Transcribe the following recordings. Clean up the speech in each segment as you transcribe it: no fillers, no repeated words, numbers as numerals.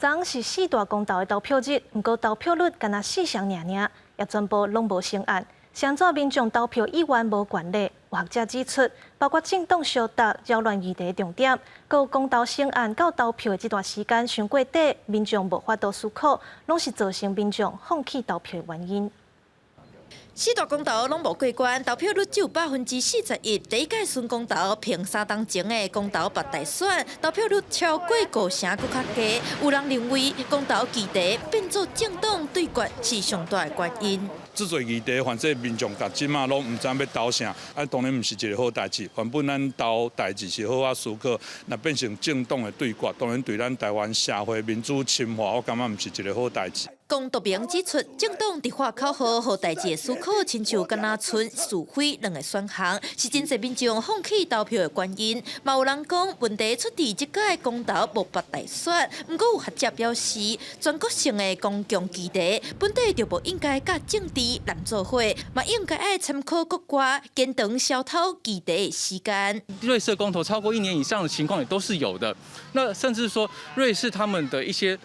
昨是四大公投的投票日，不过投票率敢若4项尔，也全部拢无成案。上早民众投票意愿无悬咧，有学者指出，包括政党相达扰乱议题重点，有公投成案到投票的这段时间伤过短，民众无法度思考，拢是造成民众放弃投票的原因。 四大公投拢无过关，投票率只有41%。第一届孙公投凭3当前的公投白大选，投票率超过5成，搁较低。有人认为公投议题变作政党对决是上大的原因。这侪议题，反正民众甲即马拢唔知要投啥，当然唔是一个好代志。原本咱投代志是好啊思考，若变成政党的对决，当然对咱台湾社会民主侵华，我感觉唔是一个好代志。 龚独明指出，政党伫化口号和代志的思考，亲像敢若存是非两个选项，是真侪民众放弃投票的原因。嘛有人讲，问题出伫即届公投无白大选，不过有学者表示，全国性的公共议题，本地就无应该甲政治揽做伙，嘛应该爱参考国外减长消透议题的时间。瑞士公投超过1年以上的情况也都是有的，那甚至说瑞士他们的一些。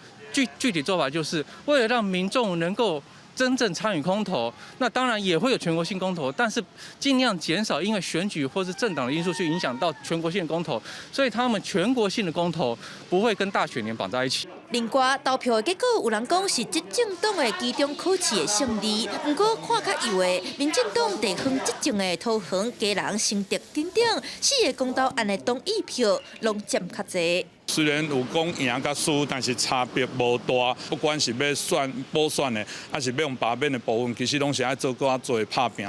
具体做法就是为了让民众能够真正参与公投，那当然也会有全国性公投，但是尽量减少因为选举或是政党的因素去影响到全国性的公投，所以他们全国性的公投不会跟大选年绑在一起。另外，投票的结果有人讲是执政党的期中考试的胜利，不过看较右的民进党地方执政的桃园家人成绩顶顶，4个公投案的同意票拢占较侪。 虽然有讲赢甲输，但是差别无大。不管是要选补选的，还是要用罢免的部分，其实拢是爱做搁较做拍拼。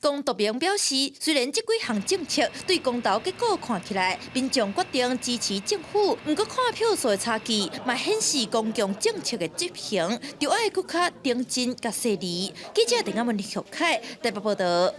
龚独明表示，虽然这几项政策对公投结果看起来，民众决定支持政府，不过看票数的差距，嘛显示公共政策的执行，就爱搁较认真甲细腻。记者陈阿文、李学凯台北报道。